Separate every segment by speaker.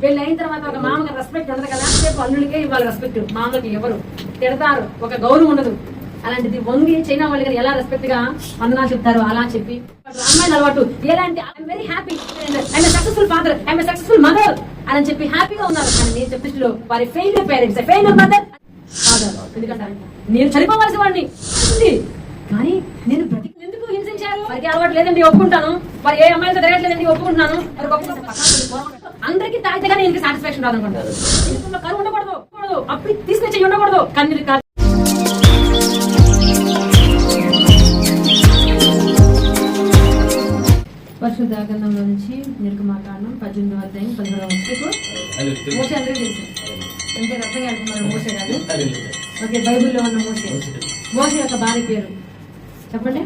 Speaker 1: పెళ్లి అయిన తర్వాత ఒక మామకి రెస్పెక్ట్ ఉండదు కదా, రేపు అల్లుడికే ఇవ్వాలి రెస్పెక్ట్, మామకి ఎవరు తిడతారు, ఒక గౌరవం ఉండదు. అలాంటిది వంగి చైనా వాళ్ళు గారు ఎలా రెస్పెక్ట్ గా వందనాలు చెప్తారు అలా చెప్పి అమ్మాయిని అలవాటు ఎలాంటి I'm very happy, I'm successful father, I'm successful mother అని చెప్పి హ్యాపీగా ఉన్నారు. కానీ నేను చెప్పిలో వారి failure parents, failure mother father. ఎందుకంటే నేను చనిపోవాల్సిన వాడిని కానీ నేను ఎందుకు హింసించారు, వారికి అలవాటు లేదండి ఒప్పుకుంటాను, వారు ఏ అమ్మాయితో తిరగట్లేదండి ఒప్పుకుంటున్నాను, అందరికీ తాగితే కానీ എനിക്ക് సాటిస్ఫాక్షన్ రాదనుకుంటారు. కరువు ఉండకూడదు, అప్పుడు తీసుకొచ్చి ఉండకూడదు కన్నీరు. పరిశుద్ధ గ్రంథంలో నుంచి నిర్గమాకాండం 18వ అధ్యాయం 17వ వచనం. మోషే అందరికీ తెలుసు, అంటే రత్నంగా అంటున్నారు మోషే కాదు, ఓకే బైబిల్లో ఉన్న మోషే. మోషే యొక్క భార్య పేరు చెప్పండి,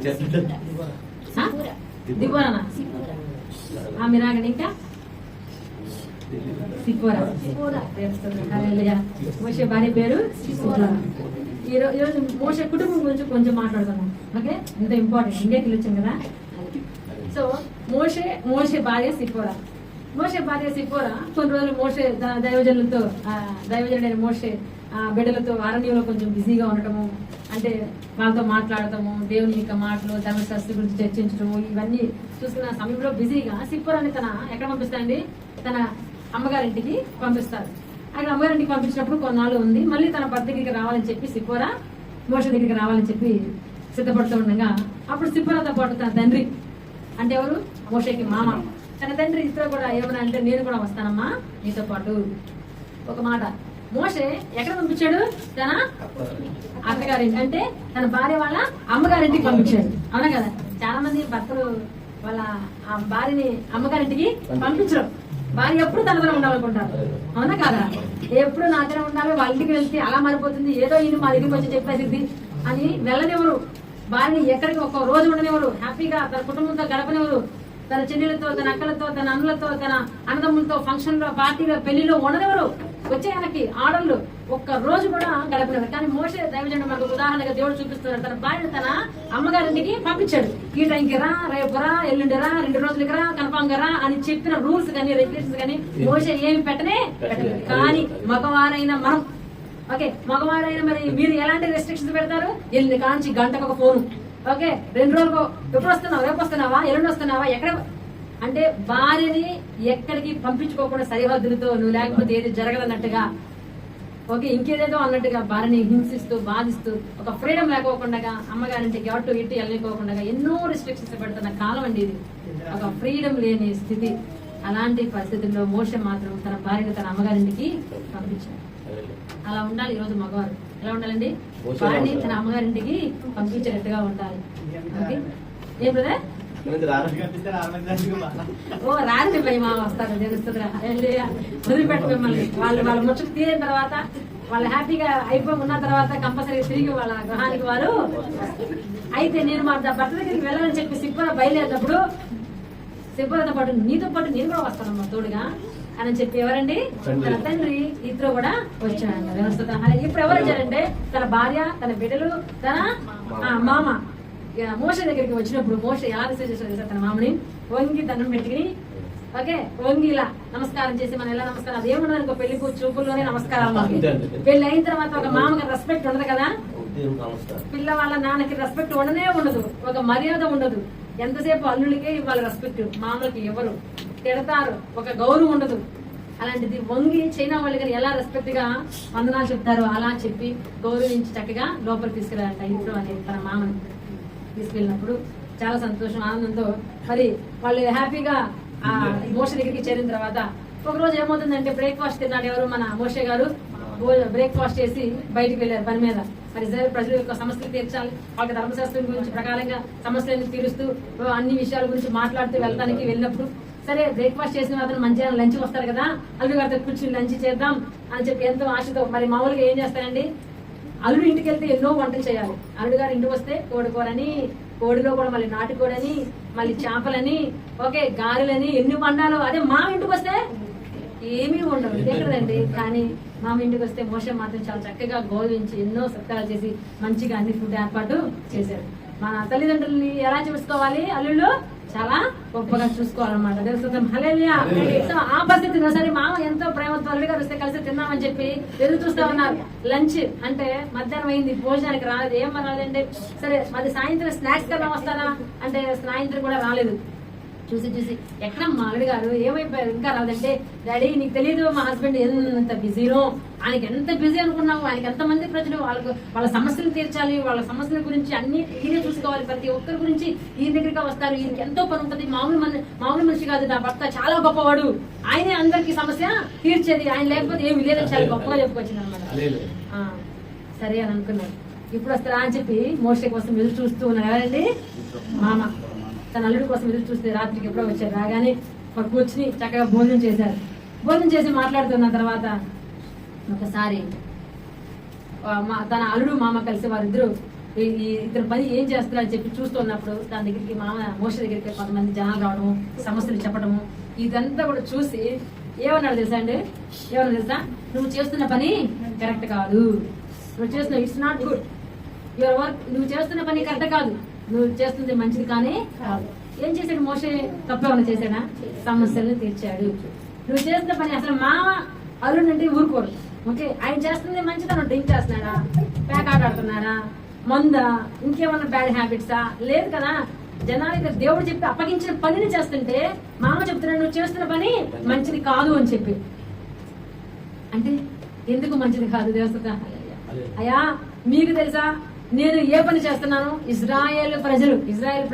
Speaker 1: దిబోరానా? మీరు ఆగండి, ఇంకా సిపోరా. మోషే భార్య పేరు సిపోరా. ఈరోజు మోషే కుటుంబం గురించి కొంచెం మాట్లాడుతున్నాం, ఓకే? ఇంత ఇంపార్టెంట్, ఇండియాకి వచ్చాం కదా. సో మోషే భార్య సిపోరా. మోషే భార్య సిపోరా కొన్ని రోజులు మోషే దైవజనులతో, దైవజనుడైన మోషే బిడ్డలతో అరణ్యంలో కొంచెం బిజీగా ఉండటము, అంటే వాళ్ళతో మాట్లాడటము, దేవుని యొక్క మాటలు, ధర్మశాస్త్రం గురించి చర్చించడము, ఇవన్నీ చూసుకున్న సమయంలో బిజీగా సిపోరాని తన ఎక్కడ పంపిస్తారండి, తన అమ్మగారింటికి పంపిస్తారు. అక్కడ అమ్మగారింటికి పంపించినప్పుడు కొన్నాళ్ళు ఉంది, మళ్ళీ తన భర్త దగ్గరికి రావాలని చెప్పి సిపోరా మోషే దగ్గరికి రావాలని చెప్పి సిద్ధపడుతూ ఉండగా అప్పుడు సిపోరాతో పాటు తన తండ్రి, అంటే ఎవరు, మోషేకి మామ, తన తండ్రి ఇద్దరు కూడా ఏమన్నా అంటే నేను కూడా వస్తానమ్మా నీతో పాటు. ఒక మాట, మోషే ఎక్కడ పంపించాడు, తన అత్తగారింటి, అంటే తన భార్య వాళ్ళ అమ్మగారింటికి పంపించాడు. అవునా కదా? చాలా మంది భర్తలు వాళ్ళ ఆ భార్యని అమ్మగారింటికి పంపించరు, భార్య ఎప్పుడు తన దగ్గర ఉండాలనుకుంటారు. అవునా కదా? ఎప్పుడు నా దగ్గర ఉండాలి, వాళ్ళ ఇంటికి వెళ్తే అలా మారిపోతుంది, ఏదో ఈయన మా దగ్గరికి వచ్చి చెప్పేసింది అని వెళ్ళనివ్వరు. భార్యని ఎక్కడికి ఒక రోజు ఉండనివ్వరు, హ్యాపీగా తన కుటుంబంతో గడపనివ్వరు. తన చెల్లెలతో, తన అక్కలతో, తన అన్నలతో, తన అన్నదమ్ములతో ఫంక్షన్ లో, పార్టీలో, పెళ్లిలో ఉండనివ్వరు. వచ్చే ఆయనకి ఆడళ్ళు ఒక్క రోజు కూడా గడపనివ్వరు. కానీ మోషే దైవజనుడు మనకు ఉదాహరణగా దేవుడు చూపిస్తున్నాడు, తన భార్యను తన అమ్మగారింటికి పంపించాడు. ఈ టైంకి రా, రేపు రా, ఎల్లుండి రా, 2 రోజులకి రా, కన్ఫామ్ గా రా అని చెప్పిన రూల్స్ కానీ రెగ్యులేషన్స్ కానీ మోషే ఏమి పెట్టలేదు. కానీ మగవారైన మనం, ఓకే, మగవారైనా మరి మీరు ఎలాంటి రెస్ట్రిక్షన్స్ పెడతారు? ఎల్లుండి కాంచి గంటకు ఒక ఫోను, ఓకే, 2 రోజులకు ఎప్పుడు వస్తున్నావు, రేపు వస్తున్నావా, ఎల్లుండి వస్తున్నావా, ఎక్కడ అంటే భార్యని ఎక్కడికి పంపించుకోకుండా సరిహద్దులతో నువ్వు లేకపోతే ఏది జరగదన్నట్టుగా, ఓకే, ఇంకేదేదో అన్నట్టుగా భార్యని హింసిస్తూ బాధిస్తూ ఒక ఫ్రీడమ్ లేకోకుండా అమ్మగారింటికి అటు ఇటు వెళ్ళకోకుండా ఎన్నో రెస్ట్రిక్షన్స్ పెడుతున్న కాలం అండి ఇది, ఒక ఫ్రీడమ్ లేని స్థితి. అలాంటి పరిస్థితుల్లో మోషే మాత్రం తన భార్యను తన అమ్మగారింటికి పంపించాడు. అలా ఉండాలి ఈరోజు మగవారు. ఎలా ఉండాలండి? భార్యని తన అమ్మగారింటికి పంపించేటట్టుగా ఉండాలి. ఓకే, ఏం బ్రదర్? ఓ రాజు మా వస్తారు, తెలుస్తుందిరా, వదిలిపెట్ట మిమ్మల్ని. వాళ్ళ ముచ్చట తీరిన తర్వాత, వాళ్ళు హ్యాపీగా అయిపోయి ఉన్న తర్వాత కంపల్సరీ తిరిగి వాళ్ళ గృహానికి వారు. అయితే నేను మా భర్త దగ్గరికి వెళ్ళాలని చెప్పి సిబ్బర బయలుదేరినప్పుడు, సిబ్బరతో పాటు నీతో పాటు నేను కూడా వస్తానమ్మా తోడుగా అని చెప్పి ఎవరండి, తన తండ్రి ఇద్దరు కూడా వచ్చాడంట వ్యవస్థ. ఇప్పుడు ఎవరు వచ్చారంటే తన భార్య, తన బిడ్డలు, తన మామ. మోషే దగ్గరికి వచ్చినప్పుడు మోషే ఎలా రిసీవ్ చేశాడు, తన మామని వంగి దండం పెట్టుకుని, ఓకే, వంగి ఇలా నమస్కారం చేసి, మనం ఎలా నమస్కారం, అదేముండదు అనుకో, పెళ్లి చూపుల్లోనే నమస్కారం. పెళ్లి అయిన తర్వాత ఒక మామకి రెస్పెక్ట్ ఉండదు కదా, పిల్ల వాళ్ళ నాన్నకి రెస్పెక్ట్ ఉండనే ఉండదు, ఒక మర్యాద ఉండదు. ఎంతసేపు అల్లుడికే ఇవ్వాలి రెస్పెక్ట్, మామూలకి ఎవరు తిడతారు, ఒక గౌరవం ఉండదు. అలాంటిది వంగి చైనా వాళ్ళు గారు ఎలా రెస్పెక్ట్ గా వందనాలు చెప్తారు అలా చెప్పి గౌరవించి చక్కగా లోపలికి తీసుకెళ్ళాలంట. ఇంట్లో అని తన మామని తీసుకెళ్ళినప్పుడు చాలా సంతోషం, ఆనందంతో మరి వాళ్ళు హ్యాపీగా ఆ మోషే దగ్గరికి చేరిన తర్వాత ఒక రోజు ఏమవుతుందంటే బ్రేక్ఫాస్ట్ తిన్నాడు ఎవరు, మన మోషే గారు బ్రేక్ఫాస్ట్ చేసి బయటకు వెళ్ళారు పని మీద. మరి ఇజ్రాయెల్ ప్రజల యొక్క సమస్యలు తీర్చాలి, వాళ్ళ ధర్మశాస్త్రం గురించి ప్రకారంగా సమస్యలను తీరుస్తూ అన్ని విషయాల గురించి మాట్లాడుతూ వెళ్ళడానికి వెళ్ళినప్పుడు, సరే బ్రేక్ఫాస్ట్ చేసిన అతను మంచిగా లంచ్ వస్తారు కదా, అల్లుడు గారితో కూర్చుని లంచ్ చేద్దాం అని చెప్పి ఎంతో ఆశతో. మరి మామూలుగా ఏం చేస్తారండి, అల్లుడు ఇంటికి వెళ్తే ఎన్నో వంటలు చేయాలి. అల్లుడు గారు ఇంటికి వస్తే కోడికూరని, కోడిలో కూడా మళ్ళీ నాటుకోడని, మళ్ళీ చేపలని, ఓకే, గారెలని, ఎన్ని వండాలో. అదే మా ఇంటికి వస్తే ఏమీ ఉండవు, ఎక్కడండి. కానీ మామ ఇంటికి వస్తే మోషే మాత్రం చాలా చక్కగా గౌరవించి ఎన్నో సత్కారాలు చేసి మంచిగా అన్ని ఫుడ్ ఏర్పాటు చేశారు. మన తల్లిదండ్రుల్ని ఎలా చూసుకోవాలి అల్లుళ్ళు? చాలా గొప్పగా చూసుకోవాలన్నమాట. దేవుని హల్లెలూయా. సో ఆ పరిస్థితిలో సరే మామ ఎంతో ప్రేమ త్వరగా వస్తే కలిసి తిన్నామని చెప్పి ఎదురు చూస్తా ఉన్నారు. లంచ్ అంటే మధ్యాహ్నం అయింది, భోజనానికి రాలేదు. ఏం రాలేదంటే సరే మరి సాయంత్రం స్నాక్స్ కదా వస్తారా అంటే సాయంత్రం కూడా రాలేదు. చూసి ఎక్కడమ్మా అల్లుడు గారు ఏమైపోయారు ఇంకా రాదంటే, డాడీ నీకు తెలియదు మా హస్బెండ్ ఎంత బిజీనో, ఆయనకి ఎంత బిజీ అనుకున్నావు, ఆయనకి ఎంతమంది ప్రజలు వాళ్ళ సమస్యలు తీర్చాలి, వాళ్ళ సమస్యల గురించి అన్ని ఈయనే చూసుకోవాలి, ప్రతి ఒక్కరి గురించి ఈయన దగ్గరికి వస్తారు, ఈయనకి ఎంతో పని ఉంటుంది, మామూలు మనిషి కాదు నా భర్త, చాలా గొప్పవాడు, ఆయనే అందరికి సమస్య తీర్చేది, ఆయన లేకపోతే ఏమి లేదని చాలా గొప్పగా చెప్పుకొచ్చింది అనమాట. సరే అని అనుకున్నాడు. ఇప్పుడు వస్తారా అని చెప్పి మోషే కోసం ఎదురు చూస్తూ ఉన్నారు. ఎవరండి? మామ తన అల్లుడి కోసం ఎదురు చూస్తే రాత్రికి ఎప్పుడో వచ్చారు. రాగానే కూర్చుని చక్కగా భోజనం చేశారు. భోజనం చేసి మాట్లాడుతున్న తర్వాత ఒకసారి తన అల్లుడు మామ కలిసి వారిద్దరు ఇద్దరు పని ఏం చేస్తారని చెప్పి చూస్తున్నప్పుడు తన దగ్గరికి మోషే దగ్గరికి కొంతమంది జనాలు రావడము, సమస్యలు చెప్పడము, ఇదంతా కూడా చూసి ఏమన్నాడు తెలుసా అండి? ఏమన్నా తెలుసా? నువ్వు చేస్తున్న పని కరెక్ట్ కాదు, నువ్వు చేస్తున్న it's not good, your work, నువ్వు చేస్తున్న పని కరెక్ట్ కాదు, నువ్వు చేస్తుంది మంచిది కానీ కాదు. ఏం చేశాడు మోషే? తప్పేమన్నా చేశాడా? సమస్యలను తీర్చాడు. నువ్వు చేస్తున్న పని అసలు మామ అల్లుడు అంటే ఊరుకోరు. ఓకే, ఆయన చేస్తుంది మంచిదనం, డ్రింక్ చేస్తున్నాడా, ప్యాక్ ఆట ఆడుతున్నాడా, మందా, ఇంకేమన్నా బ్యాడ్ హ్యాబిట్సా? లేదు కదా. జనాలకి దేవుడు చెప్పి అప్పగించిన పనిని చేస్తుంటే మామ చెప్తున్నాడు నువ్వు చేస్తున్న పని మంచిది కాదు అని చెప్పి. అంటే ఎందుకు మంచిది కాదు? దేవస్థ అయ్యా మీకు తెలుసా నేను ఏ పని చేస్తున్నాను? ఇజ్రాయేల్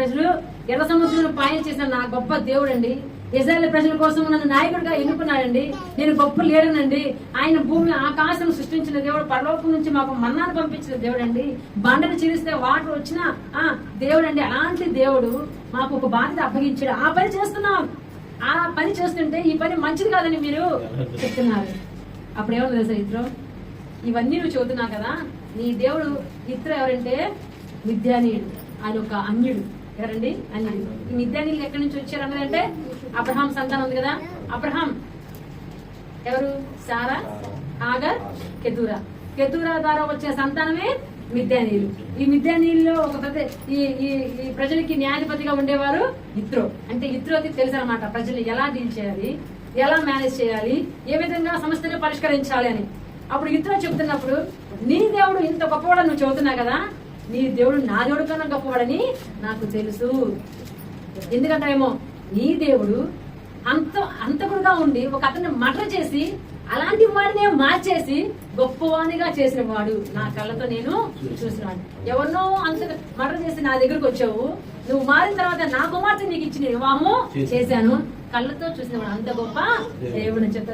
Speaker 1: ప్రజలు ఎర్ర సముద్రం పాయన చేసిన నా గొప్ప దేవుడు అండి. ఇజ్రాయేల్ ప్రజల కోసం నన్ను నాయకుడిగా ఎన్నుకున్నాడండి. నేను గొప్ప లీడర్నండి. ఆయన భూమి ఆకాశం సృష్టించిన దేవుడు, పరలోకం నుంచి మాకు మన్నాను పంపించిన దేవుడు అండి. బండను చీలిస్తే వాటర్ వచ్చిన దేవుడు అండి. అలాంటి దేవుడు మాకు ఒక బాధ్యత అప్పగించాడు. ఆ పని చేస్తున్నాం. ఆ పని చేస్తుంటే ఈ పని మంచిది కాదని మీరు చెప్తున్నారు. అప్పుడు ఏమన్నా తెలుసా? ఇద్దరు ఇవన్నీ నువ్వు చదువుతున్నావు కదా, నీ దేవుడు ఇద్దరు ఎవరంటే మిద్యానీయుడు, ఆయన ఒక అన్యుడు. ఎవరండి? అన్యుడు. ఈ మిద్యానీయులు ఎక్కడి నుంచి వచ్చారు అన్నదంటే అబ్రహాం సంతానం ఉంది కదా. అబ్రహాం ఎవరు? సారా, ఆగర్, కెతూరా ద్వారా వచ్చే సంతానమే మిద్యానీయులు. ఈ మిద్యానీయుల్లో ఒక ఈ ప్రజలకి న్యాయాధిపతిగా ఉండేవారు ఇత్రో. అంటే ఇత్రో తెలుసు అనమాట, ప్రజలు ఎలా డీల్ చేయాలి, ఎలా మేనేజ్ చేయాలి, ఏ విధంగా సమస్యను పరిష్కరించాలి అని. అప్పుడు ఇత్రో చెప్తున్నప్పుడు నీ దేవుడు ఇంత గొప్పవాడని నువ్వు చెబుతున్నావు కదా, నీ దేవుడు నా దేవుడు కన్నా గొప్పవాడని నాకు తెలుసు. ఎందుకంటేమో నీ దేవుడు అంతకుడుగా ఉండి ఒక అతన్ని మర్డర్ చేసి అలాంటి వాడిని మార్చేసి గొప్పవాణిగా చేసిన వాడు నా కళ్ళతో నేను చూసినాడు. ఎవరినో అంత మర్డర్ చేసి నా దగ్గరకు వచ్చావు, నువ్వు మారిన తర్వాత నా కుమార్తె నీకు ఇచ్చిన వివాహము చేశాను, కళ్ళతో చూసిన వాడు అంత గొప్ప దేవుడు అని చెప్తా.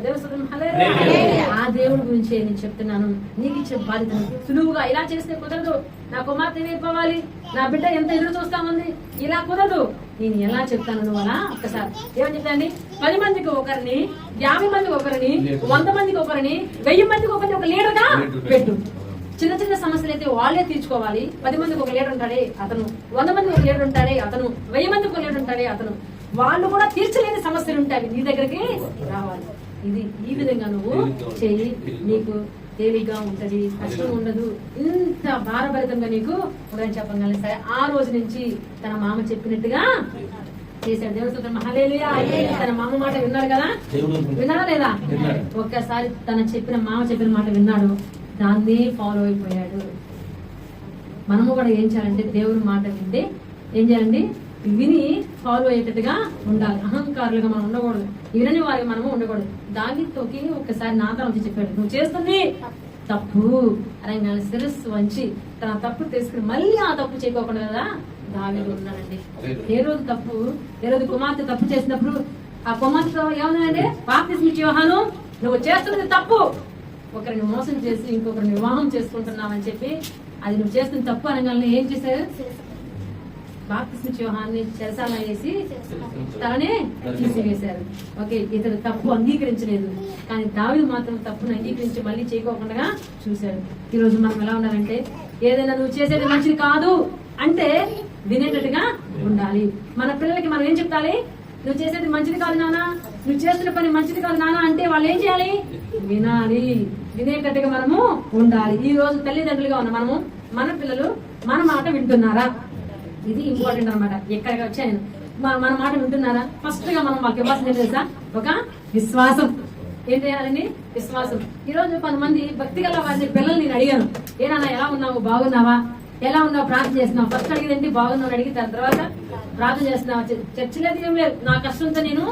Speaker 1: ఆ దేవుడి గురించి నేను చెప్తున్నాను. నీకు ఇచ్చిన బాధ్యత సులువుగా ఇలా చేస్తే కుదరదు, నా కుమార్తె అయిపోవాలి, నా బిడ్డ ఎంత ఎదురు చూస్తా ఉంది, ఇలా కుదరదు, నేను ఎలా చెప్తాను నువ్వు అలా ఒక్కసారి ఏమని చెప్తాండి? 10 మందికి ఒకరిని, 50 మందికి ఒకరిని, 100 మందికి ఒకరిని, 1000 మందికి ఒకరిని ఒక లీడర్గా పెట్టు. చిన్న సమస్యలు అయితే వాళ్ళే తీర్చుకోవాలి. 10 మందికి ఒక లీడర్ ఉంటాడే అతను, 100 మందికి ఒక లీడర్ ఉంటాడే అతను, 1000 మందికి ఒక లీడర్ ఉంటాడే అతను. వాళ్ళు కూడా తీర్చలేని సమస్యలు ఉంటాయి, నీ దగ్గరికి రావాలి. ఇది ఈ విధంగా నువ్వు చెయ్యి, నీకు తేలిగ్గా ఉంటది, కష్టం ఉండదు, ఇంత భారభరితంగా నీకు ఉదయం చెప్పగలను. సరే, ఆ రోజు నుంచి తన మామ చెప్పినట్టుగా చేశాడు. దేవుడు హల్లెలూయా. తన మామ మాట విన్నాడు కదా, విన్నాడా లేదా? ఒక్కసారి మామ చెప్పిన మాట విన్నాడు, దాన్నే ఫాలో అయిపోయాడు. మనము కూడా ఏం చేయాలంటే దేవుడి మాట వింటే ఏం చేయాలండి? విని ఫాలో అయ్యేటట్టుగా ఉండాలి. అహంకారులుగా మనం ఉండకూడదు, వినని వారికి మనము ఉండకూడదు. దానితోకి ఒకసారి నాతో వచ్చి చెప్పాడు, నువ్వు చేస్తుంది తప్పు అని శిరస్సు వంచి తన తప్పు తెలుసుకుని మళ్ళీ ఆ తప్పు చేయకోకుండా కదా దావీదు ఉన్నాడండి. ఏ రోజు కుమార్తె తప్పు చేసినప్పుడు ఆ కుమార్తెతో ఏమన్నాడంటే, బాప్తిస్మా యోహాను నువ్వు చేస్తున్నది తప్పు, ఒకరిని మోసం చేసి ఇంకొకరిని వివాహం చేసుకుంటున్నావని చెప్పి అది నువ్వు చేస్తున్న తప్పు అనగానే ఏం చేశారు? బాప్తిస్మా యోహాన్ని చెరసాల వేసి తలనే తీసివేశారు. ఓకే, ఇతడు తప్పు అంగీకరించలేదు, కానీ దావీదు మాత్రం తప్పును అంగీకరించి మళ్ళీ చేయకోకుండా చూశాడు. ఈ రోజు మనం ఎలా ఉండాలంటే, ఏదైనా నువ్వు చేసేది మంచిది కాదు అంటే వినేటట్టుగా ఉండాలి. మన పిల్లలకి మనం ఏం చెప్తాలి? నువ్వు చేసేది మంచిది కాదు నానా, నువ్వు చేస్తున్న పని మంచిది కాదు నానా అంటే వాళ్ళు ఏం చేయాలి? వినాలి, వినేటట్టుగా మనము ఉండాలి. ఈ రోజు తల్లిదండ్రులుగా ఉన్న మనము మన పిల్లలు మన మాట వింటున్నారా? ఇది ఇంపార్టెంట్ అనమాట. ఎక్కడికి వచ్చాను మన మాట వింటున్నారా? ఫస్ట్ గా మనం వాళ్ళకి ఇవ్వాల్సింది తెలుసా? ఒక విశ్వాసం. ఏం చేయాలని? విశ్వాసం. ఈ రోజు కొంతమంది భక్తి గల వారిని పిల్లల్ని నేను అడిగాను, ఏనా ఎలా ఉన్నావు, బాగున్నావా, ఎలా ఉన్నావు, ప్రార్థన చేస్తున్నావు. ఫస్ట్ అడిగేదండి బాగున్నావు అడిగి, దాని తర్వాత ప్రార్థన చేస్తున్నావా. చర్చ లేదు, ఏం లేదు. నా కష్టంతో నేను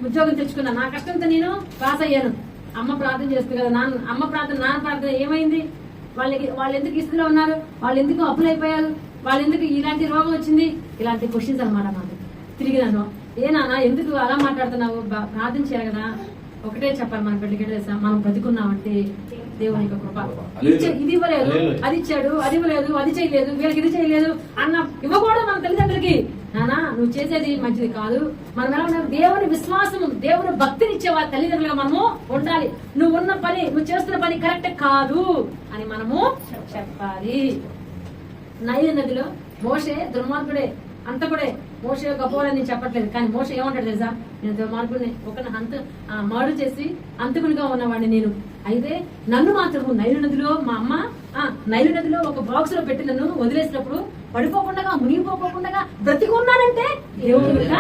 Speaker 1: ఉద్యోగం తెచ్చుకున్నా, నా కష్టంతో నేను పాస్ అయ్యాను. అమ్మ ప్రార్థన చేస్తుంది కదా, అమ్మ ప్రార్థన, నాన్న ప్రార్థన ఏమైంది? వాళ్ళు ఎందుకు ఇస్తున్నా ఉన్నారు, వాళ్ళు ఎందుకు అప్పులు అయిపోయారు, వాళ్ళు ఎందుకు ఇలాంటి రోగం వచ్చింది, ఇలాంటి క్వశ్చన్స్ అనమాట. మాకు తిరిగి నన్ను, ఏ నాన్న ఎందుకు అలా మాట్లాడుతున్నావు, ప్రార్థన చేయాలి కదా. ఒకటే చెప్పాలి మన బిడ్డకి, తెలుసా, మనం బ్రతుకున్నామంటే దేవుని యొక్క కృప. ఇది ఇవ్వలేదు, అది ఇచ్చాడు, అది ఇవ్వలేదు, అది చేయలేదు, వీళ్ళకి ఇది చేయలేదు అన్న ఇవ్వకూడదు మన తల్లిదండ్రులకి. నానా నువ్వు చేసేది మంచిది కాదు. మనం ఎలా ఉన్నాం? దేవుని విశ్వాసం, దేవుని భక్తిని ఇచ్చే వాళ్ళ తల్లిదండ్రులుగా మనము ఉండాలి. నువ్వు ఉన్న పని, నువ్వు చేస్తున్న పని కరెక్ట్ కాదు అని మనము చెప్పాలి. నైలు నదిలో మోషే దుర్మార్గుడే, అంతకుడే. మోషే గొప్పవాడని నేను చెప్పట్లేదు, కానీ మోషే ఏమంటాడు తెలుసా? నేను దుర్మార్గుడిని, ఒక మర్డర్ చేసి అంతకునిగా ఉన్నవాడిని నేను. అయితే నన్ను మాత్రము నైలు నదిలో, మా అమ్మ నైలు నదిలో ఒక బాక్స్ లో పెట్టి నన్ను వదిలేసినప్పుడు పడిపోకుండా, మునిగిపోకుండా బ్రతికున్నానంటే దేవుని యొక్క,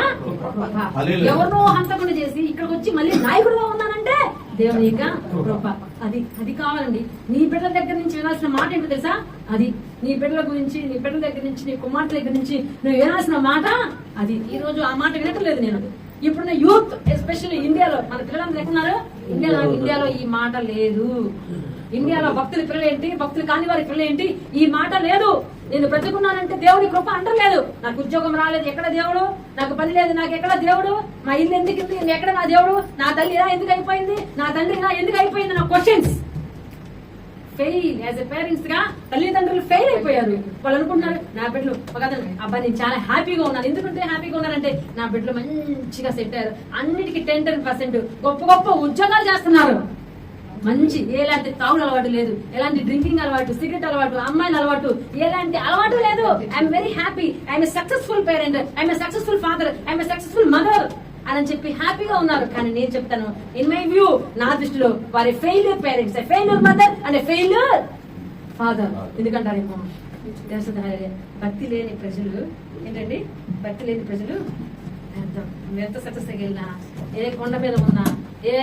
Speaker 1: ఎవరినో హంతకుండా చేసి ఇక్కడికి వచ్చి మళ్ళీ నాయకుడుగా ఉన్నానంటే దేవుని యొక్క కృప. అది కావాలండి. నీ బిడ్డల దగ్గర నుంచి వినాల్సిన మాట ఏంటో తెలుసా? అది నీ బిడ్డల గురించి, నీ బిడ్డల దగ్గర నుంచి, నీ కుమార్తె దగ్గర నుంచి నువ్వు వినాల్సిన మాట అది. ఈ రోజు ఆ మాట వినట్లేదు నేను. ఇప్పుడున్న యూత్, ఎస్పెషల్లీ ఇండియాలో, మన పిల్లలందరూ ఎక్కడున్నారు? ఇండియాలో ఈ మాట లేదు. ఇండియాలో భక్తుల పిల్లలు ఏంటి, భక్తులు కాని వారి పిల్లలు ఏంటి, ఈ మాట లేదు. నేను బ్రతుకున్నానంటే దేవుని కృప అంటలేదు. నాకు ఉద్యోగం రాలేదు, ఎక్కడ దేవుడు? నాకు పని లేదు, నాకు ఎక్కడ దేవుడు? మా ఇల్లు ఎందుకు, ఎక్కడ నా దేవుడు? నా తల్లి ఇలా ఎందుకు అయిపోయింది, నా తండ్రి ఇలా ఎందుకు అయిపోయింది? నా questions. Fail as a parents గా తల్లిదండ్రులు ఫెయిల్ అయిపోయారు. వాళ్ళు అనుకుంటున్నారు నా బిడ్డలు ఒక అబ్బాయి నేను చాలా హ్యాపీగా ఉన్నాను. ఎందుకంటే హ్యాపీగా ఉన్నానంటే నా బిడ్డలు మంచిగా సెట్ అయ్యారు, అన్నిటికీ 10% గొప్ప ఉద్యోగాలు చేస్తున్నారు. మంచి ఎలాంటి తాగుడు అలవాటు లేదు, ఎలాంటి డ్రింకింగ్ అలవాటు, సిగరెట్ అలవాటు, అమ్మాయిల అలవాటు, ఎలాంటి అలవాటు లేదు. I'm very happy, I'm a successful parent, I'm a successful father, I'm a successful mother అని చెప్పి హ్యాపీగా ఉన్నారు. కానీ నేను చెప్తాను, ఇన్ మై వ్యూ, నా దృష్టిలో వారి failure parents, failure mother and failure father. ఎందుకంటారేమో తెలుసు, భక్తి లేని ప్రజలు ఏంటండి, భక్తి లేని ప్రజలు ఎంత సక్సెస్ వెళ్ళినా, ఏ కొండ మీద ఉన్నా, ఏ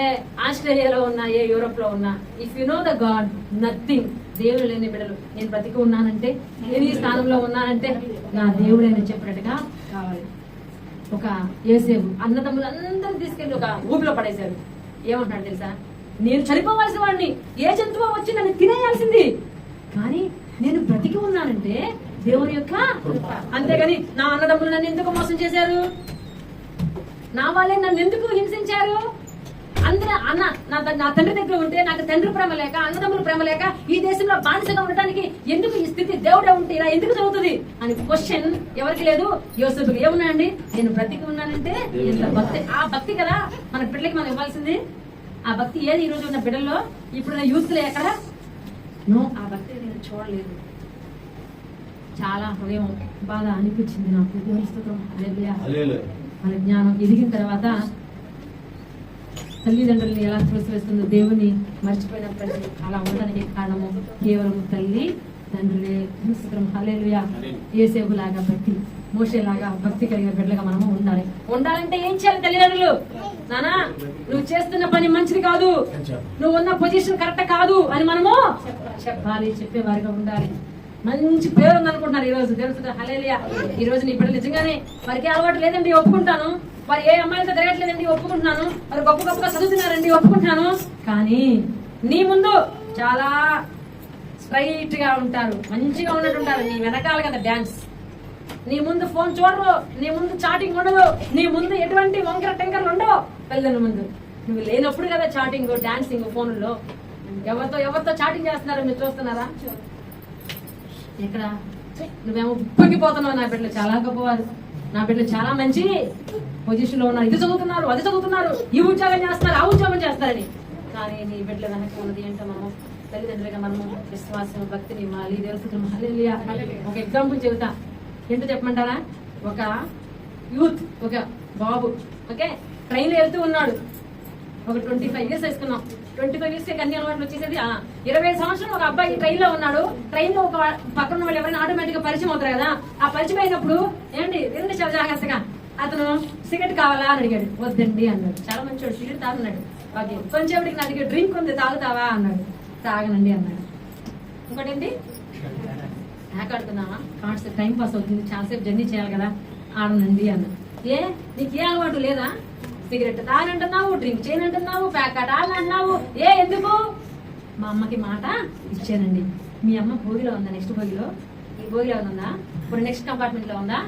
Speaker 1: ఆస్ట్రేలియాలో ఉన్నా, ఏ యూరోప్ లో ఉన్నా, if you know the God, nothing. దేవుడు లేని బిడ్డలు, నేను బ్రతికి ఉన్నానంటే, నేను ఈ స్థానంలో ఉన్నానంటే నా దేవుడైనా చెప్పినట్టుగా కావాలి. ఒక యోసేపు అన్నదమ్ములందరూ తీసుకెళ్లి ఒక ఊపిలో పడేశారు. ఏమంటాడు తెలుసా? నేను చనిపోవాల్సిన వాడిని, ఏ జంతువు వచ్చి నన్ను తినేయాల్సింది, కానీ నేను బ్రతికి ఉన్నానంటే దేవుని యొక్క, అంతేగాని నా అన్నదమ్ములు నన్ను ఎందుకు మోసం చేశారు, నా వాళ్ళే నన్ను ఎందుకు హింసించారు, అందరూ అన్న నా తండ్రి దగ్గర ఉంటే నాకు తండ్రి ప్రేమ లేక, అన్నదమ్ముల ప్రేమ లేక, ఈ దేశంలో బానిసగా ఉండటానికి ఎందుకు ఈ స్థితి, దేవుడే ఉంటే ఇలా ఎందుకు జరుగుతుంది అని క్వశ్చన్ ఎవరికి లేదు, యోసేపుకి. ఏమున్నాయండి? నేను బ్రతికి ఉన్నానంటే ఎంత భక్తి. ఆ భక్తి కదా మన బిడ్డలకి మనం ఇవ్వాల్సింది. ఆ భక్తి ఏది ఈ రోజు ఉన్న బిడ్డల్లో, ఇప్పుడున్న యూత్ లో ఎక్కడ నో, ఆ భక్తి నేను చూడలేదు. చాలా హృదయం బాధ అనిపించింది నాకు. మన జ్ఞానం ఎదిగిన తర్వాత తల్లిదండ్రులని ఎలా త్రోసివేస్తుందో, దేవుని మర్చిపోయిన ప్రజలు అలా ఉండడానికి కారణము కేవలం తల్లి తండ్రులే. హల్లెలూయా. యోసేపు లాగా భక్తి, మోషేలాగా భక్తి కలిగిన బిడ్డలుగా మనము ఉండాలంటే ఏం చేయాలి? తల్లిదండ్రులు, నానా నువ్వు చేస్తున్న పని మంచిది కాదు, నువ్వు ఉన్న పొజిషన్ కరెక్ట్ కాదు అని మనము చెప్పాలి, చెప్పేవారిగా ఉండాలి. మంచి పేరు ఉందనుకుంటున్నారు ఈ రోజు, తెలుసు. హల్లెలూయా. ఈ రోజు నీ బిడ్డలు నిజంగానే వారికి అలవాటు లేదండి, ఒప్పుకుంటాను. వారు ఏ అమ్మాయిలతో తిరగట్లేదండి, ఒప్పుకుంటున్నాను. వారు గొప్పగా చదువుతున్నారండి, ఒప్పుకుంటున్నాను. కానీ నీ ముందు చాలా స్ట్రైట్ గా ఉంటారు, మంచిగా ఉన్నట్టుంటారు. నీ వెనకాల కదా డాన్స్, నీ ముందు ఫోన్ చూడరు, నీ ముందు చాటింగ్ ఉండదు, నీ ముందు ఎటువంటి వంకర టెంకర్లు ఉండవు. పిల్లల ముందు నువ్వు లేనప్పుడు కదా చాటింగ్, డాన్సింగ్, ఫోన్లో ఎవరితో చాటింగ్ చేస్తున్నారు మీరు చూస్తున్నారా? ఇక్కడ నువ్వేమో ఉప్పొంగిపోతున్నావు. నా బిడ్డలు చాలా గొప్పవారు, నా బిడ్డలు చాలా మంచి పొజిషన్ లో ఉన్నారు, ఇది చదువుతున్నారు, అది చదువుతున్నారు, ఈ ఉద్యోగం చేస్తున్నారు, ఆ ఉద్యోగం చేస్తారని. కానీ నీ బిడ్డల వెనక ఉన్నది ఏంటో మనము తల్లిదండ్రులుగా మనము విశ్వాసం, భక్తిని ఇవ్వాలి. దేవుడు హల్లెలూయా. ఒక ఎగ్జాంపుల్ చెబుతా, ఏంటో చెప్పమంటారా? ఒక యూత్, ఒక బాబు ఓకే ట్రైన్ లో వెళ్తూ ఉన్నాడు. ఒక 25 years వేసుకున్నాం. 25 years అన్ని అలవాట్లు వచ్చేసేది. 20 సంవత్సరం ఒక అబ్బాయి ట్రైన్ లో ఉన్నాడు. ట్రైన్ లో ఒక పక్కన వాళ్ళు ఎవరైనా ఆటోమేటిక్ గా పరిచయం అవుతారు కదా. ఆ పరిచయం అయినప్పుడు ఏంటి, వినండి చాలా జాగ్రత్తగా, అతను సిగరెట్ కావాలా అని అడిగాడు. వద్దండి అన్నాడు. చాలా మంచివాడు, సిగరెట్ తాగన్నాడు. ఓకే, కొంచెంసేపటికి నా దగ్గర డ్రింక్ ఉంది తాగుతావా అన్నాడు. తాగనండి అన్నాడు. ఇంకోటేంటి, ఆడుతున్నావా, కార్డ్స్ టైం పాస్ అవుతుంది, చాలాసేపు జర్నీ చేయాలి కదా, ఆడనండి అన్నాడు. నీకు ఏ అలవాటు లేదా, సిగరెట్ తాగనంటున్నావు, డ్రింక్ చేయనంటున్నావు, ప్యాకెట్ ఆడనంటున్నావు, ఎందుకు? మా అమ్మకి మాట ఇచ్చానండి. మీ అమ్మ భోగిలో ఉందా, నెక్స్ట్ భోగిలో, ఈ భోగిలో ఉందా, ఇప్పుడు నెక్స్ట్ కంపార్ట్మెంట్ లో ఉందా,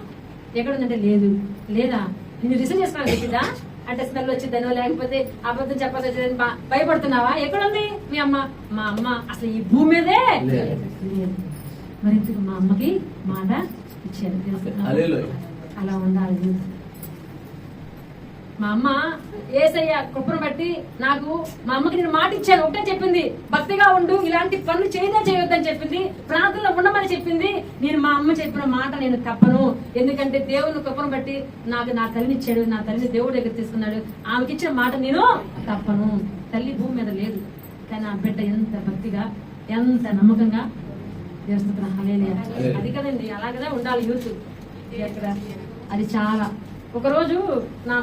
Speaker 1: ఎక్కడ ఉందంటే లేదు. లేదా నిన్ను రిసీవ్ చేసుకోవాలని చెప్పిందా అంటే స్మెల్ వచ్చిందనో లేకపోతే అబద్ధం చెప్పాల్సి వచ్చిందని భయపడుతున్నావా? ఎక్కడుంది మీ అమ్మ? మా అమ్మ అసలు ఈ భూమి మీదే లేదు. మరి మా అమ్మకి మాట ఇచ్చారు. అలా ఉండాలి. మా అమ్మ ఏసయ్య కృపను బట్టి నాకు, మా అమ్మకి నేను మాట ఇచ్చాను. ఒకటే చెప్పింది, భక్తిగా ఉండు, ఇలాంటి పనులు చేయొద్దని చెప్పింది, ప్రార్థనలో ఉండమని చెప్పింది. నేను మా అమ్మ చెప్పిన మాట నేను తప్పను. ఎందుకంటే దేవుని కృపను బట్టి నాకు నా తల్లిని ఇచ్చాడు, నా తల్లిని దేవుడి దగ్గర తీసుకున్నాడు. ఆమెకి ఇచ్చిన మాట నేను తప్పను. తల్లి భూమి మీద లేదు, కానీ ఆ బిడ్డ ఎంత భక్తిగా, ఎంత నమ్మకంగా చేస్తున్నా. అది కదండి, అలాగనే ఉండాలి యూత్. అది చాలా. ఒకరోజు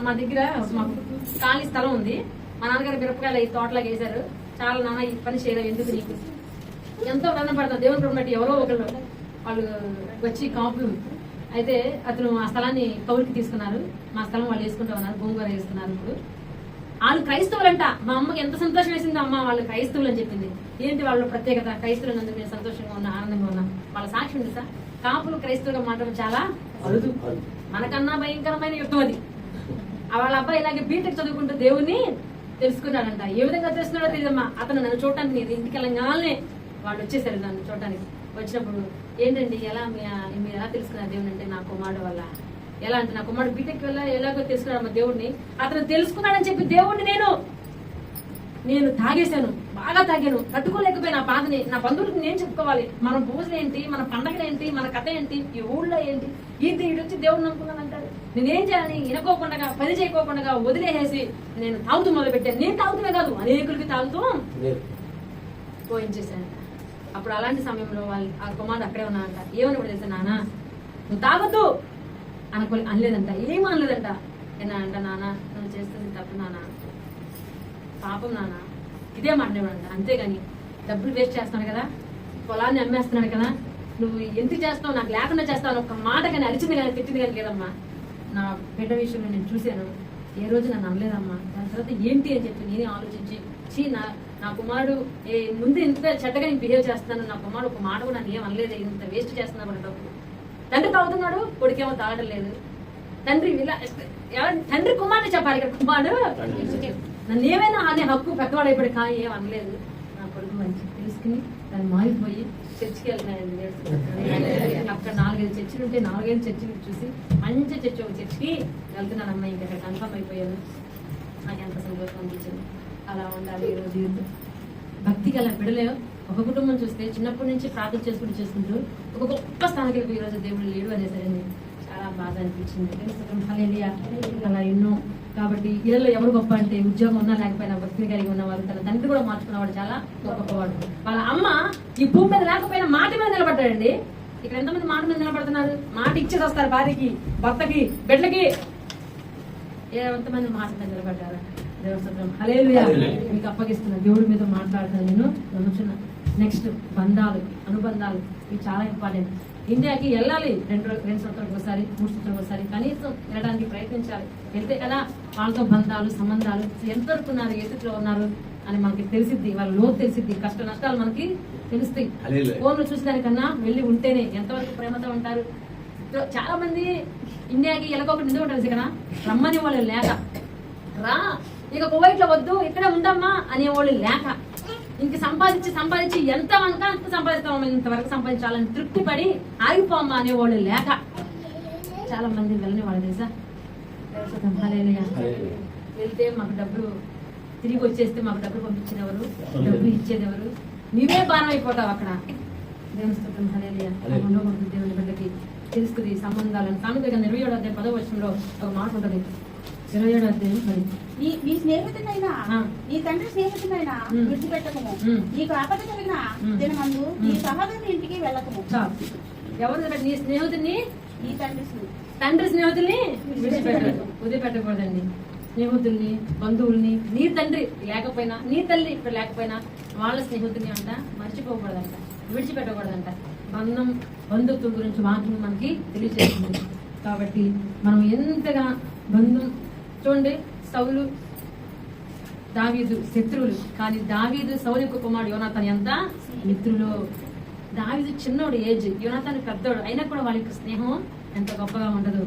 Speaker 1: మా దగ్గర మాకు ఖాళీ స్థలం ఉంది. మా నాన్నగారు మిరపకాయలు ఈ తోటలాగా వేశారు. చాలా నాన్న ఈ పని చేయలేవు, ఎందుకు నీకు, ఎంతో కన్నపడతారు దేవుని కృపను బట్టి. ఎవరో ఒకళ్ళు వాళ్ళు వచ్చి కాపులు అయితే అతను ఆ స్థలాన్ని కౌలుకి తీసుకున్నారు. మా స్థలం వాళ్ళు వేసుకుంటూ ఉన్నారు, గోంగూర వేస్తున్నారు. ఇప్పుడు వాళ్ళు క్రైస్తవులంట. మా అమ్మకి ఎంత సంతోషం వేసిందో, అమ్మ వాళ్ళు క్రైస్తవులు అని చెప్పింది. ఏంటి వాళ్ళ ప్రత్యేకత, క్రైస్తవులు నందుకు నేను సంతోషంగా ఉన్నా, ఆనందంగా ఉన్నా. వాళ్ళ సాక్షి ఉంది సార్. కాపులు క్రైస్తవులుగా మాట్లాడడం చాలా అరుదు. మనకన్నా భయంకరమైన యుద్ధం అది. వాళ్ళ అబ్బాయి ఇలాగే బీటెక్ చదువుకుంటూ దేవుణ్ణి తెలుసుకున్నాడంట. ఏ విధంగా తెలుసుకున్నాడో తెలియదమ్మా. అతను నన్ను చూడటానికి నేను ఇంటికి వెళ్ళగానే వాళ్ళు వచ్చేసారు నన్ను చూడటానికి. వచ్చినప్పుడు ఏంటండి మీరు ఎలా తెలుసుకున్నారు దేవుని అంటే, నా కుమారుడు వల్ల. ఎలా అంటే, నా కుమారుడు బీటెక్ వల్ల ఎలాగో తెలుసుకున్నాడు దేవుడిని. అతను తెలుసుకున్నాడని చెప్పి దేవుడిని నేను తాగేశాను, బాగా తాగాను, తట్టుకోలేకపోయినా ఆ బాధని. నా బంధువులకు నేను చెప్పుకోవాలి, మన పూజలు ఏంటి, మన పండగలు ఏంటి, మన కథ ఏంటి, ఈ ఊళ్ళో ఏంటి, ఇటు వచ్చి దేవుడిని నమ్ముకున్నాను అంటారు. నేనేం చేయాలి, వినకోకుండా పని చేయకోకుండా వదిలేసి నేను తాగుతూ మొదలు పెట్టాను. నేను తాగుతూనే కాదు, అనేకులకి తాగుతూ పోయించేశాను. అప్పుడు అలాంటి సమయంలో ఆ కుమారుడు అక్కడే ఉన్నాడంట. ఏమని కూడా తెలుసా, నాన్న నువ్వు తాగొద్దు అనలేదంట, ఏమీ అనలేదంట. అంట, నాన్న నువ్వు చేస్తుంది తప్పు నాన్న, పాపం నాన్న, ఇదే మాట్లాడాడంట. అంతేగాని డబ్బులు వేస్ట్ చేస్తున్నాడు కదా, పొలాన్ని అమ్మేస్తున్నాడు కదా, నువ్వు ఎందుకు చేస్తావు, నాకు లేకుండా చేస్తావు ఒక మాట కానీ అరిచింది కానీ తిట్టింది కానీ లేదమ్మా. నా బిడ్డ విషయంలో నేను చూశాను, ఏ రోజు నన్ను అనలేదమ్మా. దాని తర్వాత ఏంటి అని చెప్పి నేనే ఆలోచించి, నా కుమారుడు ముందు ఇంత చెడ్డగా నేను బిహేవ్ చేస్తున్నాను, నా కుమారుడు ఒక మాట కూడా నన్ను ఏం అనలేదు, ఇంత వేస్ట్ చేస్తున్నా కూడా డబ్బు. తండ్రి తాగుతున్నాడు, కొడుకేమో తాగడం లేదు. తండ్రి కుమారుడు చెప్పాలి కదా, కుమారుడు నన్ను ఏమైనా అనే హక్కు పెద్దవాడు అయిపోయి కానీ ఏం అనలేదు. నా కొడుకు మంచి తెలుసుకుని దాన్ని మారిపోయి చర్చికి వెళ్తున్నానండి. అక్కడ 4-5 చర్చిలు ఉంటే 4-5 చర్చిలు చూసి మంచి చర్చి, ఒక చర్చికి వెళ్తున్నానమ్మా. ఇంకా కన్ఫర్మ్ అయిపోయాను. నాకు ఎంత సంతోషం అనిపించింది. అలా ఉండాలి ఈరోజు యూత్. భక్తి గల బిడలే ఒక కుటుంబం చూస్తే చిన్నప్పటి నుంచి ప్రార్థన చేసుకుంటూ ఒక గొప్ప స్థానానికి ఈరోజు దేవుడు లేడు అనేసరికి చాలా బాధ అనిపించింది. అలా ఎన్నో. కాబట్టి ఇళ్ళలో ఎవరు గొప్ప అంటే, ఉద్యోగం ఉన్నా లేకపోయినా భక్తిని కలిగి ఉన్నవారు, తన తండ్రి కూడా మార్చుకున్నవాడు చాలా గొప్పవాడు. వాళ్ళ అమ్మ ఈ భూమి మీద లేకపోయినా మాట మీద నిలబడ్డాడండి. ఇక్కడ ఎంతమంది మాట మీద నిలబడుతున్నారు? మాట ఇచ్చేసి వస్తారు భార్యకి, భర్తకి, బిడ్డలకి. ఎంతమంది మాట మీద నిలబడ్డారు? దేవస్థానం హల్లెలూయా. మీకు అప్పగిస్తున్నా, దేవుడి మీద మాట్లాడుతాను నేను నమ్ముచున్నా. నెక్స్ట్ బంధాలు, అనుబంధాలు, ఇవి చాలా ఇంపార్టెంట్. ఇండియాకి వెళ్ళాలి 2 సంవత్సరాలకు ఒకసారి, 3 సంవత్సరాలకు ఒకసారి కనీసం వెళ్ళడానికి ప్రయత్నించాలి. వెళ్తే కదా వాళ్ళతో బంధాలు, సంబంధాలు ఎంతవరకు ఉన్నారు, ఏ స్థితిలో ఉన్నారు అని మనకి తెలిసిద్ది. వాళ్ళ లోతు తెలిసిద్ది, కష్ట నష్టాలు మనకి తెలుస్తాయి. ఫోన్లు చూసేదానికన్నా వెళ్ళి ఉంటేనే ఎంతవరకు ప్రేమతో ఉంటారు. చాలా మంది ఇండియాకి ఎలాగొకటి నిజం ఉంటుంది కదా, రమ్మని వాళ్ళు లేక, రా ఇక కువైట్ లో వద్దు ఇక్కడే ఉండమ్మా అనేవాళ్ళు లేక, ఇంక సంపాదించి ఎంత అంతా అంత సంపాదిస్తామమ్మా, ఇంతవరకు సంపాదించాలని తృప్తి పడి ఆగిపోమ్మా అనేవాళ్ళు లేక చాలా మంది వెళ్ళని వాళ్ళు తెలుసా. వెళ్తే మాకు డబ్బులు తిరిగి వచ్చేస్తే మాకు డబ్బులు పంపించేది ఎవరు, డబ్బులు ఇచ్చేది ఎవరు, నీవే భారం అయిపోతావు అక్కడ. దేవుని స్తోత్రం హల్లెలూయా. ఉండకూడదు దేవుని బిడ్డకి తెలుస్తుంది సంబంధాలను. సామెతలు 27వ అధ్యాయం 10వ వచనంలో ఒక మాట ఉంటుంది. 27వ అధ్యాయం మరి,
Speaker 2: నీ స్నేహితుడైనా నీ తండ్రి స్నేహితుడైనా విడిచిపెట్టకము, నీకు ఆపద కలిగిన దినమందు నీ సహోదరుని ఇంటికి వెళ్ళకము.
Speaker 1: ఎవరు నీ స్నేహితుడిని?
Speaker 2: నీ తండ్రి
Speaker 1: తండ్రి స్నేహితుల్ని విడిచిపెట్టదు, వదిలిపెట్టకూడదండి. స్నేహితుల్ని, బంధువుల్ని, నీ తండ్రి లేకపోయినా, నీ తల్లి ఇక్కడ లేకపోయినా వాళ్ళ స్నేహితుల్ని అంట మర్చిపోకూడదంట, విడిచిపెట్టకూడదంట. బంధుత్వం గురించి వాక్యం మనకి తెలియజేస్తుంది. కాబట్టి మనం ఎంతగా చూడండి, సౌలు దావీదు శత్రువులు, కానీ దావీదు సౌలు యొక్క కుమారుడు యోనాతాను ఎంత మిత్రులు. దావీదు చిన్నోడు ఏజ్, యోనాతాను పెద్దోడు, అయినా కూడా వాళ్ళకి స్నేహం ఎంత గొప్పగా ఉండదు.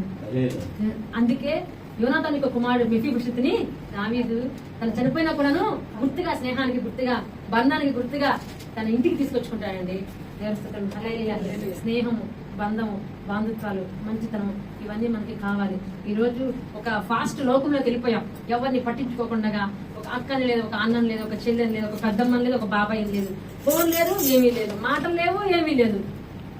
Speaker 1: అందుకే యోనాతాను యొక్క కుమారుడు మెఫీబోషెతుని దావీదు తను చనిపోయినా కూడాను గుర్తుగా, స్నేహానికి గుర్తుగా, బంధానికి గుర్తుగా తన ఇంటికి తీసుకొచ్చుకుంటాడండి. స్నేహము, బంధము, బాంధుత్వాలు, మంచితనం ఇవన్నీ మనకి కావాలి. ఈ రోజు ఒక ఫాస్ట్ లోకంలోకి వెళ్ళిపోయాం. ఎవరిని పట్టించుకోకుండా, ఒక అక్కని లేదు, ఒక అన్నం లేదు, ఒక చెల్లెని లేదు, ఒక పెద్దమ్మని లేదు, ఒక బాబాయ్ లేదు, ఫోన్ లేదు, ఏమీ లేదు, మాటలు లేవు, ఏమీ లేదు.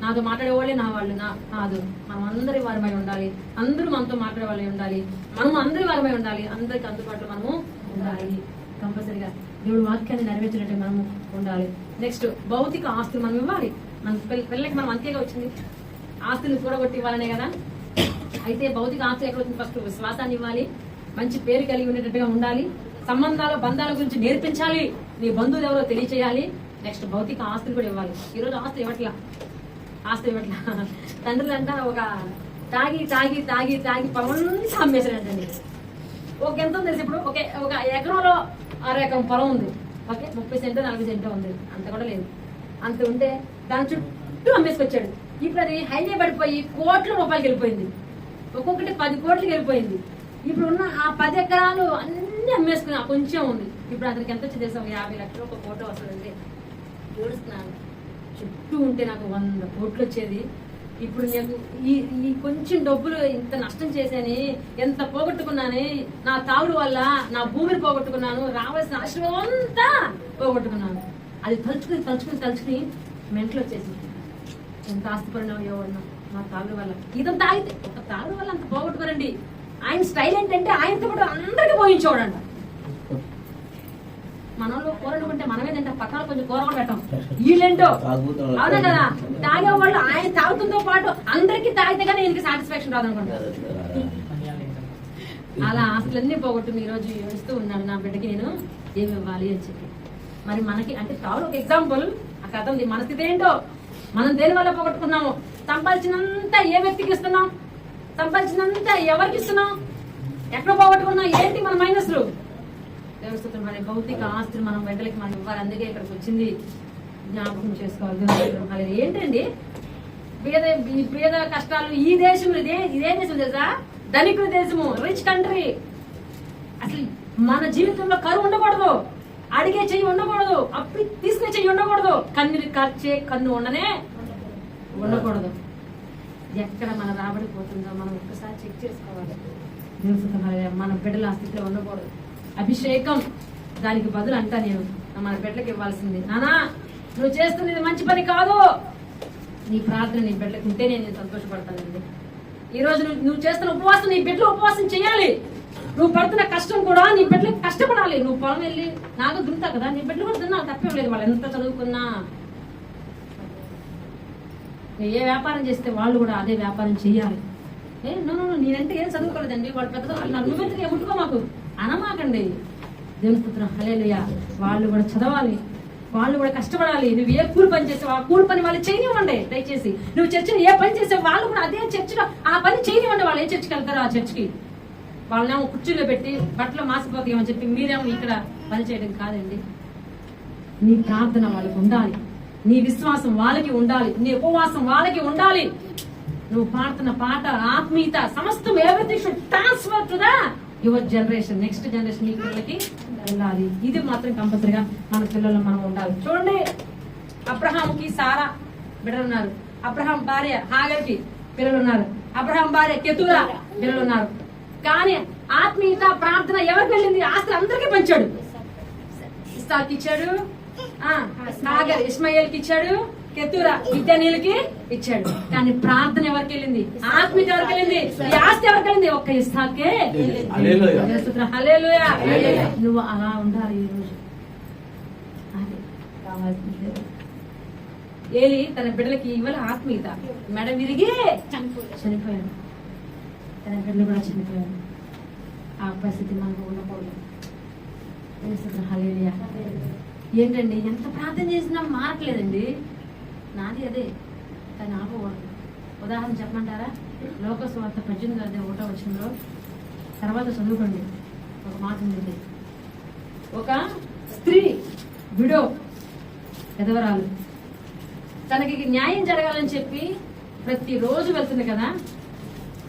Speaker 1: నాతో మాట్లాడేవాళ్ళే నా వాళ్ళు కాదు. మనం అందరి వారమై ఉండాలి, అందరూ మనతో మాట్లాడే వాళ్ళే ఉండాలి, మనం అందరి వారమై ఉండాలి, అందరికి అందుబాటులో మనము ఉండాలి. కంపల్సరిగా దేవుడు వాక్యాన్ని నెరవేర్చినట్టు మనము ఉండాలి. నెక్స్ట్, భౌతిక ఆస్తులు మనం ఇవ్వాలి. మన పిల్లలకి మనం అంతేగా వచ్చింది, ఆస్తులు కూడగొట్టి ఇవ్వాలనే కదా. అయితే భౌతిక ఆస్తులు ఎక్కడ వచ్చింది? ఫస్ట్ విశ్వాసాన్ని ఇవ్వాలి, మంచి పేరు కలిగి ఉండేటట్టుగా ఉండాలి, సంబంధాల బంధాల గురించి నేర్పించాలి, నీ బంధువులు ఎవరో తెలియచేయాలి. నెక్స్ట్, భౌతిక ఆస్తులు కూడా ఇవ్వాలి. ఈరోజు ఆస్తులు ఇవ్వట్లా, తండ్రులు అంట ఒక తాగి తాగి తాగి తాగి పొలంతా అమ్మేసాడంటండి. ఒక ఎంత ఉంది తెలిసి, ఇప్పుడు ఒక ఎకరంలో 6 ఎకరం పొలం ఉంది, ఓకే, 30 సెంటు 40 సెంటు ఉంది, అంత కూడా లేదు. అంత ఉంటే దాని చుట్టూ అమ్మేసుకొచ్చాడు. ఇప్పుడు అది హైవే పడిపోయి కోట్ల రూపాయలకి వెళ్ళిపోయింది, ఒక్కొక్కటి 10 కోట్లకి వెళ్ళిపోయింది. ఇప్పుడు ఉన్న ఆ 10 ఎకరాలు అన్ని అమ్మేసుకుని కొంచెం ఉంది. ఇప్పుడు అతనికి ఎంత వచ్చి తెలుసా? 50 లక్షలు, 1 కోటి వస్తుంది. ఏడుస్తున్నాను, చుట్టూ ఉంటే నాకు 100 కోట్లు వచ్చేది. ఇప్పుడు నాకు ఈ కొంచెం డబ్బులు ఇంత నష్టం చేశాని, ఎంత పోగొట్టుకున్నాని, నా తాగుడు వల్ల నా భూమిని పోగొట్టుకున్నాను, రావాల్సిన ఆశ్రమం అంతా పోగొట్టుకున్నాను. అది తలుచుకుని మెంటలు వచ్చేసి ఎంత ఆస్తిపడినా ఎవరున్నా నా తాగుడు వల్ల. ఇదంతా తాగితే ఒక తాగుడు వల్ల అంత పోగొట్టుకోరండి. ఆయన స్టైల్ ఏంటంటే ఆయనతో కూడా అందరికి పోయించోడంట. మనలో కూరడుకుంటే మనమేదంటే పక్కన కొంచెం కూర కూడా పెట్టాం. వీళ్ళేంటో అవునా కదా, తాగే వాళ్ళు ఆయన తాగుతుందో పాటు అందరికి తాగితే కానీ ఈయనకి సాటిస్ఫాక్షన్ రాదనుకుంటా. అలా ఆస్తులన్నీ పోగొట్టు ఈ రోజు ఏడుస్తూ ఉన్నాను, నా బిడ్డకి నేను ఏమి ఇవ్వాలి అని చెప్పి. మరి మనకి అంటే తాగుడు ఒక ఎగ్జాంపుల్. ఆ కథ ఉంది. మన స్థితి ఏంటో, మనం దేని వల్ల పోగొట్టుకున్నాము? సంపాదించినంత ఏ వ్యక్తికి ఇస్తున్నాం? సంపాదించినంత ఎవరికి ఇస్తున్నాం? ఎక్కడ పోగొట్టుకున్నాం? ఏంటి మన మైనస్లు? దేవస్థితులు మరి భౌతిక ఆస్తులు మనం బిడ్డలకి మనం ఇవ్వాలి. అందుకే ఇక్కడికి వచ్చింది, జ్ఞాపకం చేసుకోవాలి. ఏంటండి పేద కష్టాలు ఈ దేశంలో, ఇదే దేశం తెలుసా? ధనికుల దేశము, రిచ్ కంట్రీ. అసలు మన జీవితంలో కరువు ఉండకూడదు, అడిగే చెయ్యి ఉండకూడదు, అప్పు తీసుకునే చెయ్యి ఉండకూడదు, కన్నుని ఖర్చే కన్ను ఉండకూడదు. ఎక్కడ మన రాబడి పోతుందో మనం ఒక్కసారి చెక్ చేసుకోవాలి. మన బిడ్డల ఆ స్థితిలో ఉండకూడదు. అభిషేకం దానికి బదులు అంటా నేను మన బిడ్డలకి ఇవ్వాల్సింది. నానా, నువ్వు చేస్తున్నది మంచి పని కాదు, నీ ప్రార్థన నీ బిడ్డలకు ఉంటే నేను సంతోషపడతానండి. ఈ రోజు నువ్వు చేస్తున్న ఉపవాసం, నీ బిడ్డలు ఉపవాసం చేయాలి. నువ్వు పడుతున్న కష్టం కూడా నీ బిడ్డలకు కష్టపడాలి. నువ్వు పొలం వెళ్ళి నాకు దుంతా కదా, నీ బిడ్డలు కూడా తిన్నావు, తప్పేం లేదు. వాళ్ళు ఎంత చదువుకున్నా, ఏ వ్యాపారం చేస్తే వాళ్ళు కూడా అదే వ్యాపారం చెయ్యాలి. నేనంటే ఏం చదువుకోలేదండి, వాళ్ళు పెద్దగా నువ్వెందుకు ముట్టుకో మాకు అనమాకండి. దేవుని పుత్రం హల్లెలూయా. వాళ్ళు కూడా చదవాలి, వాళ్ళు కూడా కష్టపడాలి. నువ్వు ఏ కూలి పని చేసావు ఆ కూలి పని వాళ్ళు చేయనివ్వండి. దయచేసి నువ్వు చర్చిలో ఏ పని చేసావు వాళ్ళు కూడా అదే చర్చిలో ఆ పని చేయనివ్వండి. వాళ్ళు ఏ చర్చికి వెళ్తారో ఆ చర్చికి. వాళ్ళనేమో కుర్చీలో పెట్టి బట్టలు మాసిపోతాయని చెప్పి మీరేమో ఇక్కడ పని చేయడం కాదండి. నీ ప్రార్థన వాళ్ళకి ఉండాలి, నీ విశ్వాసం వాళ్ళకి ఉండాలి, నీ ఉపవాసం వాళ్ళకి ఉండాలి. నువ్వు పాడుతున్న పాట, ఆత్మీయత, సమస్తం everything should transfer to the your generation. Next generation నీ పిల్లలకి వెళ్ళాలి. ఇది మాత్రం కంపల్సరిగా మన పిల్లలు మనం ఉండాలి. చూడండి, అబ్రహాంకి సారా బిడ్డలు ఉన్నారు, అబ్రహాం భార్య హాగర్కి పిల్లలు ఉన్నారు, అబ్రహాం భార్య కెతురా పిల్లలు ఉన్నారు. కానీ ఆత్మీయత, ప్రార్థన ఎవరికి వెళ్ళింది? ఆస్తులు అందరికీ పంచాడు. ఇస్సాకి ఇచ్చాడు, హాగర్ ఇస్మాయిల్కి ఇచ్చాడు, కెతురా ఇద్దనీలకి ఇచ్చాడు. కానీ ప్రార్థన ఎవరికి వెళ్ళింది? ఆత్మీయత ఎవరికి వెళ్ళింది? ఈ ఆస్తి ఎవరికి వెళ్ళింది? ఒక్క ఇస్సాకే. హల్లెలూయా. నువ్వు అలా ఉండాలి. ఈ రోజు అది కావాల్సింది. ఏలి తన బిడ్డలకి ఇవ్వాలి ఆత్మీయత. మెడ విరిగి చనిపోయాడు. తన బిడ్డలు కూడా చనిపోయారు. ఆ పరిస్థితి మనకు ఉండకూడదు. హల్లెలూయా. ఏంటండి ఎంత ప్రార్థన చేసినా మారట్లేదండి. నాది అదే, కానీ ఆపకూడదు. ఉదాహరణ చెప్పమంటారా? లోకస్వార్త 18:1 తర్వాత చదువుకోండి. ఒక మాట ఉంది, ఒక స్త్రీ విడో ఎదవరాలు తనకి న్యాయం జరగాలని చెప్పి ప్రతిరోజు వెళ్తుంది కదా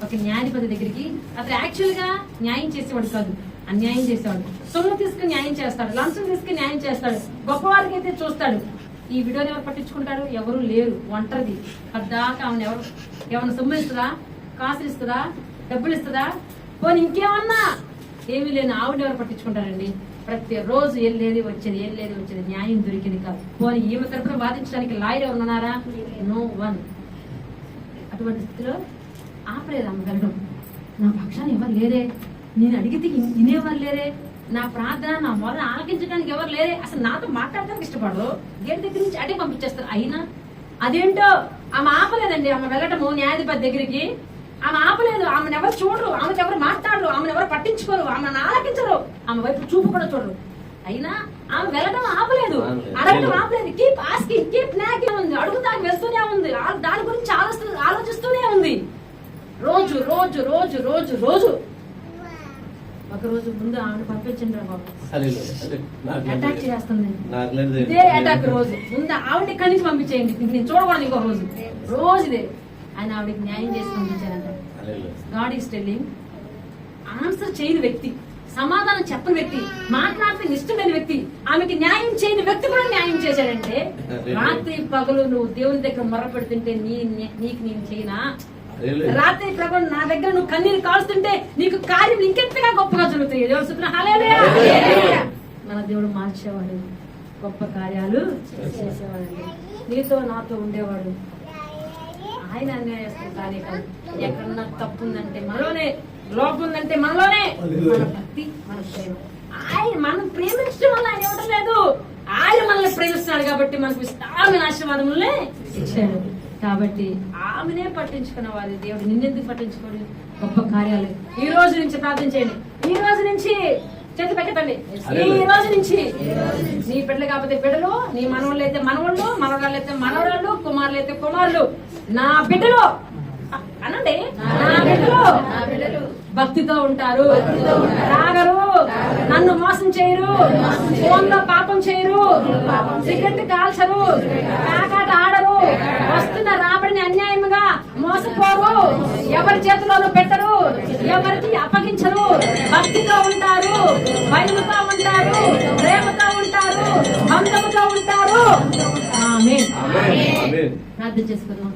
Speaker 1: ఒక న్యాయాధిపతి దగ్గరికి. అతను యాక్చువల్ గా న్యాయం చేసేవాడు కాదు, అన్యాయం చేసేవాడు. సొమ్ము తీసుకుని న్యాయం చేస్తాడు, లంచం తీసుకుని న్యాయం చేస్తాడు, గొప్పవారికి అయితే చూస్తాడు. ఈ వీడియోని ఎవరు పట్టించుకుంటారు? ఎవరు లేరు, ఒంటరిది. పద్దాకా ఆమెను ఎవరు ఏమన్నా సొమ్ము ఇస్తుందా, కాసులు ఇస్తుందా, డబ్బులు ఇస్తుందా, పోనీ ఇంకేమన్నా ఏమీ లేని ఆవిడ ఎవరు పట్టించుకుంటారండి? ప్రతిరోజు వెళ్ళేది వచ్చేది, న్యాయం దొరికేది కాదు. పోనీ ఈమె తరపున వాదించడానికి లాయర్ ఎవరు ఉన్నారా? No one. అటువంటి స్థితిలో ఆపలేదు ఆమె వెళ్ళడం. నా పక్షాన్ని ఎవరు లేరే, నేను అడిగితే వినేవారు లేరే, నా ప్రార్థన నా మొదలు ఆలకించడానికి ఎవరు లేరే, అసలు నాతో మాట్లాడడానికి ఇష్టపడరు, గేట్ దగ్గర నుంచి అటే పంపించేస్తారు. అయినా అదేంటో ఆమె ఆపలేదండి. ఆమె వెళ్ళటము న్యాయాధిపతి దగ్గరికి ఆమె ఆపలేదు. ఆమెను ఎవరు చూడరు, ఆమెను ఎవరు మాట్లాడరు, ఆమెను ఎవరు పట్టించుకోరు, ఆమెను ఆలకించరు, ఆమె వైపు చూపు కూడా చూడరు. అయినా ఆమె వెళ్ళడం ఆపలేదు, అడగడం ఆపలేదు. కీప్ ఆస్కింగ్, కీప్ నాకింగ్ ఉంది, అడుగుతాకి వెళ్తూనే ఉంది, దాని గురించి ఆలోచిస్తూనే ఉంది. రోజు రోజు రోజు రోజు రోజు ఒక రోజు ముందు ఆమెను పంపించండి రా బాబు, అటాక్ చేస్తుంది. ఇదే అటాక్ రోజు ముందు ఆవిడ ఇక్కడి నుంచి పంపించేయండి, నేను చూడకూడదు ఇంకో రోజు. రోజు ఇదే ఆయన ఆవిడకి న్యాయం చేసి పంపించారంట. గాడ్ ఈస్ టెల్లింగ్, ఆన్సర్ చేయని వ్యక్తి, సమాధానం చెప్పని వ్యక్తి, మాట్లాడితే ఇష్టం లేని వ్యక్తి, ఆమెకి న్యాయం చేయని వ్యక్తి కూడా న్యాయం చేశాడంటే, రాత్రి పగలు నువ్వు దేవుని దగ్గర మొర పెడుతుంటే నీకు నేను చేయనా? రాత్రి పగలు నా దగ్గర నువ్వు కన్నీరు కాల్స్తుంటే నీకు కార్యం ఇంకెంతగా గొప్పగా జరుగుతాయి. దేవుడు చెప్పిన హల్లెలూయా. మన దేవుడు మార్చేవాడు, గొప్ప కార్యాలు చేసేవాడు, నీతో నాతో ఉండేవాడు. ఆయన అన్యాయస్తులు కానీ కాదు. ఎక్కడన్నా తప్పు ఉందంటే మనలోనే, లోపం ఉందంటే మనలోనే. మన భక్తి, మన ప్రేమ, ఆయన మనం ప్రేమించడం వల్ల ఆయన ఇవ్వడం లేదు, ఆయన మనల్ని ప్రేమిస్తున్నాడు కాబట్టి మనకు విస్తారమైన ఆశీర్వాదములనే ఇచ్చాడు. కాబట్టి ఆమెనే పట్టించుకున్న వారి దేవుడు నిన్నెందుకు పట్టించుకోడు? గొప్ప కార్యాలు ఈ రోజు నుంచి ప్రార్థన చేయండి. ఈ రోజు నుంచి చేతి పెట్టండి. ఈ రోజు నుంచి నీ బిడ్డలు కాకపోతే బిడ్డలు, నీ మనవాళ్ళు అయితే మనవాళ్ళు, మనవరాళ్ళు అయితే మనవరాళ్ళు, కుమారులు అయితే కుమారులు, నా బిడ్డలు అనండి, నా బిడ్డలు భక్తితో ఉంటారు, తాగరు, నన్ను మోసం చేయరు, ఫోన్ లో పాపం చేయరు, సిగరెట్ కాల్చరు, కాకాట ఆడరు, వస్తున్న రాబడిని అన్యాయంగా మోసపోరు, ఎవరి చేతిలోనూ పెట్టరు, ఎవరికి అప్పగించరు, భక్తితో ఉంటారు, భయముతో ఉంటారు, ప్రేమతో ఉంటారు, బంధముతో ఉంటారు. ఆమేన్. ప్రార్థన చేసుకుందాం.